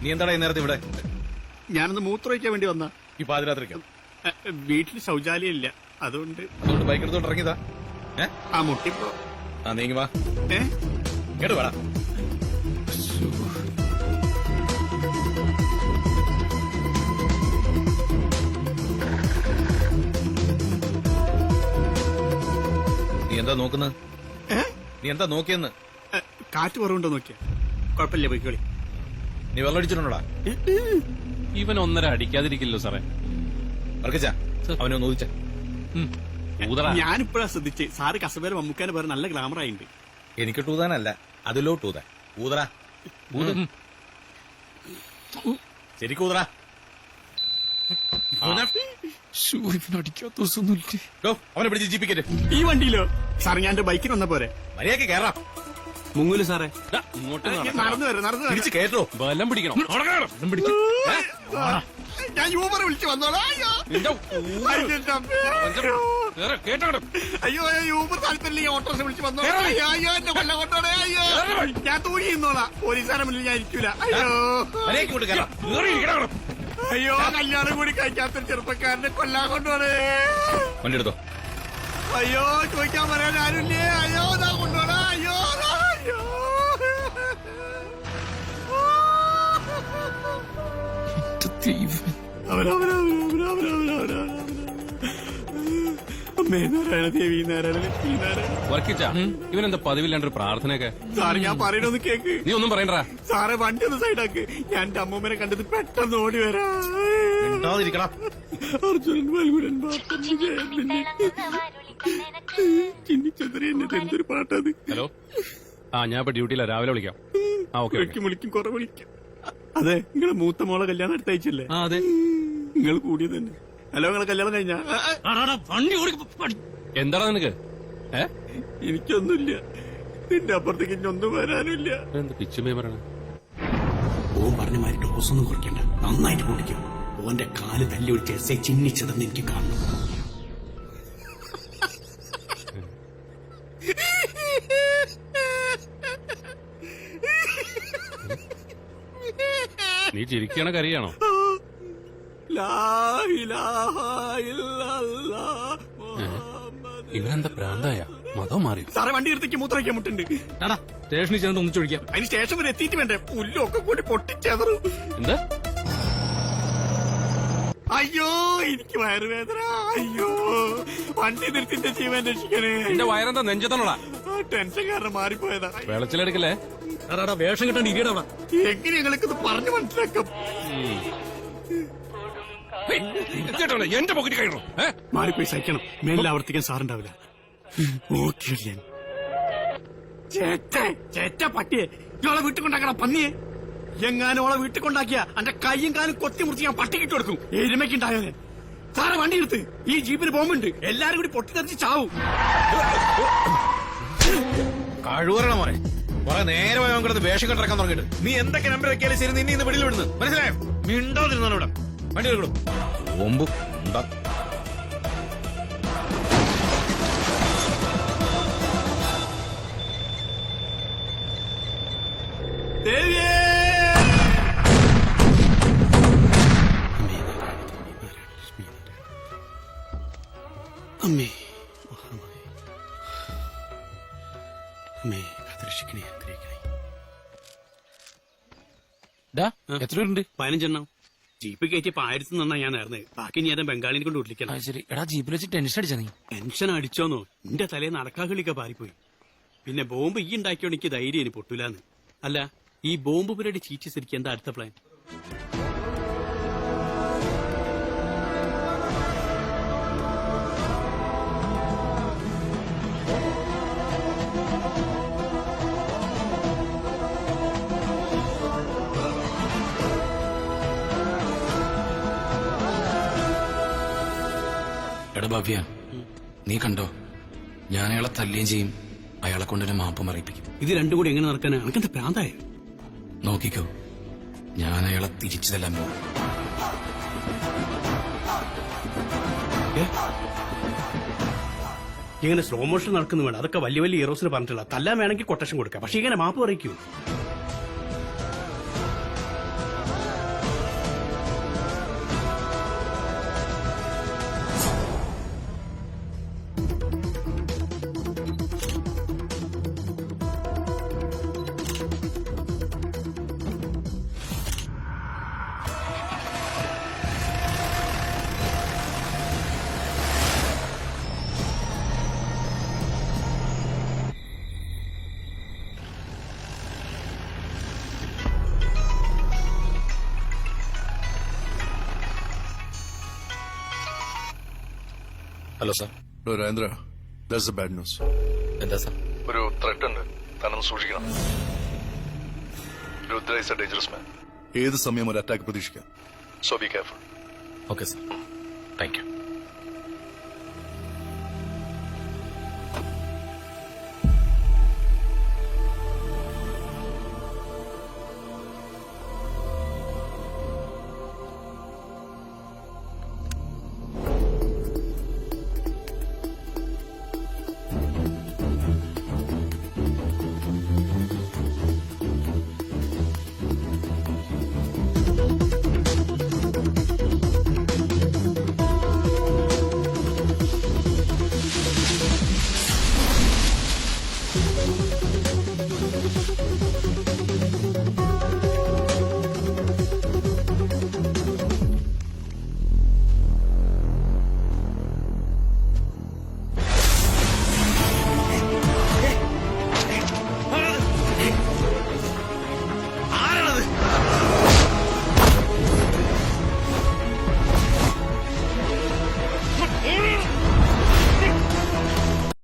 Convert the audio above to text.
നീ എന്താടാ നേരത്തെ ഇവിടെ? ഞാനൊന്ന് മൂത്രമൊഴിക്കാൻ വേണ്ടി വന്ന. ഈ പാതിരാത്രിക്കോ? വീട്ടിൽ ശൗചാലയം ഇല്ല, അതുകൊണ്ട് ബൈക്ക് എടുത്തോണ്ട് ഇറങ്ങിയതാ. ആ മുട്ടിപ്പോ. ആ നീങ്ങി വാ. കേട്ടു വേടാ. നീ എന്താ നോക്കുന്നത്? നീ എന്താ നോക്കിയെന്ന്? കാറ്റ് കുറവുണ്ടോ നോക്കിയ. കുഴപ്പമില്ല, പോയിക്കോളി. നീ വെള്ളം അടിച്ചിട്ടുണ്ടോടാ? ഇവൻ 1.5 അടിക്കാതിരിക്കില്ലോ സാറേ. അവനെ ഒന്ന് ഊതിച്ച. ഞാനിപ്പോഴാ ശ്രദ്ധിച്ച് സാറ് കസബേര മമ്മൂക്കാന്റെ പേര് നല്ല ഗ്ലാമർ ആയിണ്ട്. എനിക്ക് ടൂതാനല്ല, അതിലോട്ട് ഊതാൻ. ഊതറാ, ശരിക്കും ഊതറാ. അവനെ പിടിച്ച് ജീപ്പിക്കറ്റ്. ഈ വണ്ടിയിലോ? സാറ് ഞാൻ എന്റെ ബൈക്കിന് വന്ന പോരെ? മര്യാദക്ക് കേറാം. മുങ്ങൂല് സാറേ. നടന്നു പിടിച്ച് കേട്ടോ. ബലം പിടിക്കണം. ഞാൻ യൂബർ വിളിച്ചു വന്നോളാം. അയ്യോ യൂബർ താല്പര്യം ഓട്ടോറിക്ഷ വിളിച്ചു വന്നോളാം. അയ്യോ എന്നെ കൊല്ലം കൊണ്ടോളെ. അയ്യോ ഞാൻ തൂങ്ങി നിന്നോളാം. പോലീസുകാരെ മുന്നിൽ ഞാൻ ഇരിക്കൂല. അയ്യോ അയ്യോ കല്യാണം കൂടി കഴിക്കാത്തൊരു ചെറുപ്പക്കാരനെ കൊല്ലാൻ കൊണ്ടോളെ. വണ്ടി എടുത്തോ. അയ്യോ ചോദിക്കാൻ പറയാൻ ആരുമില്ലേ? അയ്യോ ഞാൻ കൊണ്ടോളാം. അയ്യോ അയ്യോ ഇവനെന്താ പതിവില്ലാണ്ടൊരു പ്രാർത്ഥനയൊക്കെ? സാറ് ഞാൻ പറയണൊന്ന് കേക്ക്. നീ ഒന്നും പറയണ്ടാ സാറെ. വണ്ടി ഒന്ന് സൈഡാക്ക്. ഞാൻ എന്റെ അമ്മൂമ്മനെ കണ്ടത് പെട്ടെന്ന് ഓടി വരാ. അർജുനൻ വൽഗുരൻ ചിന്നിച്ചെറിയ എന്തൊരു പാട്ടത്. ഹലോ, ഞാൻ ഇപ്പൊ ഡ്യൂട്ടിയില്ല, രാവിലെ വിളിക്കാം. വിളിക്കും കുറെ വിളിക്കാം. അതെ, നിങ്ങളെ മൂത്ത മോളെ കല്യാണം അടുത്തയച്ചല്ലേ? അതെ, നിങ്ങൾ കൂടിയത് തന്നെ. ഹലോ, നിങ്ങളെ കല്യാണം കഴിഞ്ഞാ? എന്താടാ നിനക്ക്? എനിക്കൊന്നുമില്ല. നിന്റെ അപ്പുറത്തേക്ക് ഇനിയൊന്നും വരാനില്ല. എന്ത് പിച്ചുമേ പറയണ? ഓൻ പറഞ്ഞ മാതിരി ഡോസ് ഒന്നും കുറയ്ക്കണ്ട, നന്നായിട്ട് പൊട്ടിക്കും. ഓന്റെ കാല് തല്ലി ഒഴിച്ച് എസ് ഐ ചിഹ്നിച്ചതെന്ന് എനിക്ക് കാണണം. നീ ചിരിക്കണ കറിയാണോ? ഇവനെന്താ പ്രാന്തായ? മതം മാറി. സാറേ വണ്ടി എടുത്തേക്ക് മൂത്രയ്ക്കാൻ മുട്ടുണ്ട്. സ്റ്റേഷനിൽ ചെന്ന് ഒന്നിച്ചൊഴിക്കാം. അതിന് സ്റ്റേഷൻ വരെ എത്തിയിട്ട് വേണ്ടേ? പുല്ലൊക്കെ കൂടി പൊട്ടിച്ചെതറു. എന്താ? അയ്യോ എനിക്ക് വയറുവേദന. അയ്യോ വണ്ടി നിർത്തിന്റെ ജീവൻ രക്ഷിക്കണേ. എന്റെ വയറെന്താ നെഞ്ചത്തണോടാ? ടെൻഷൻ കാരണം മാറിപ്പോയതാ. വെളച്ചിലെടുക്കല്ലേ? വേഷം കിട്ടാൻ ഇരിക്കണ. എങ്ങനെ ഞങ്ങൾക്കിത് പറഞ്ഞു മനസ്സിലാക്കാം? എന്റെ പോക്കറ്റ് കഴിയണോ? മാറിപ്പോയി സഹിക്കണം. മേലിൽ ആവർത്തിക്കാൻ സാറുണ്ടാവില്ല. ഓക്കെ ചേറ്റ പട്ടിയെ ഇയാളെ വീട്ടിൽ കൊണ്ടാക്കണ പന്നിയെ. എങ്ങാനും ഓളെ വീട്ടിൽ കൊണ്ടാക്കിയ എന്റെ കയ്യും കാലും കൊത്തി മുറിച്ച് ഞാൻ പട്ടിക്കിട്ട് കൊടുക്കും. എരുമയ്ക്കുണ്ടായവനെ. സാറെ വണ്ടി എടുത്ത്. ഈ ജീപ്പിന് ബോംബുണ്ട്. എല്ലാരും കൂടി പൊട്ടിത്തെറിച്ച് ചാവും. കഴിവറണ മോനെ. കുറെ നേരമായി അവൻ വേഷം കെട്ടിറക്കാൻ തുടങ്ങിയിട്ട്. നീ എന്തൊക്കെ നമ്പർ വെക്കാലും ശരി, നിന്നെ ഇന്ന് വെളിയിൽ വിടുന്നു. മനസ്സിലായോ? മിണ്ടാതിരുന്നാണ് ഇവിടെ. വണ്ടി എടുക്കണം. ബോംബ് ഉണ്ടാ. അമ്മേ അമ്മേ കാത്തുരക്ഷിക്കണേ, അനുഗ്രഹിക്കണേ. എത്ര പേരുണ്ട്? 15 ജീപ്പ് കയറ്റിയപ്പോ 1000 ഞാൻ നേർന്നത്. ബാക്കി ഞാൻ ബംഗാളിനെ കൊണ്ട് വിളിക്കണം. ശരി. എടാ ജീപ്പിൽ വെച്ച് ടെൻഷൻ അടിച്ചാ നീ? ടെൻഷൻ അടിച്ചോന്നോ? എന്റെ തലേന്ന് നടക്കാകളിയൊക്കെ പാറിപ്പോയി. പിന്നെ ബോംബ് ഈ ഉണ്ടാക്കിയോണ്ട് എനിക്ക് ധൈര്യം ഇനി പൊട്ടൂലെന്ന്. അല്ല, ഈ ബോംബ് പരിപാടി ചീറ്റി ശരിക്കും എന്താ അടുത്ത പ്ലാൻ? എടാ ഭവ്യ, നീ കണ്ടോ? ഞാൻ അയാളെ തല്ലുകയും ചെയ്യും, അയാളെ കൊണ്ടൊരു മാപ്പം അറിയിപ്പിക്കും. ഇത് രണ്ടും കൂടി എങ്ങനെ നടക്കാനാ? എനിക്കെന്താ പ്രാന്തായ? നോക്കിക്കോ, ഞാൻ അയാളെ തിരിച്ചു തല്ലാൻ പോകും. ഇങ്ങനെ സ്ലോ മോഷൻ നടക്കുന്നു വേണം. അതൊക്കെ വലിയ വലിയ ഹീറോസിന് പറഞ്ഞിട്ടുള്ള. തല്ലാൻ വേണമെങ്കിൽ കൊട്ടേഷൻ കൊടുക്കാം. പക്ഷെ ഇങ്ങനെ മാപ്പ് പറയിക്കൂ. Hello sir. Rajendra, that's a bad news. എന്താ സാർ? ഒരു ത്രെട്ട് ഉണ്ട്, താനൊന്ന് സൂക്ഷിക്കണം. Rudra is a dangerous man. ഏത് സമയം ഒരു അറ്റാക്ക് പ്രതീക്ഷിക്കാം. So be careful. Okay sir, thank U.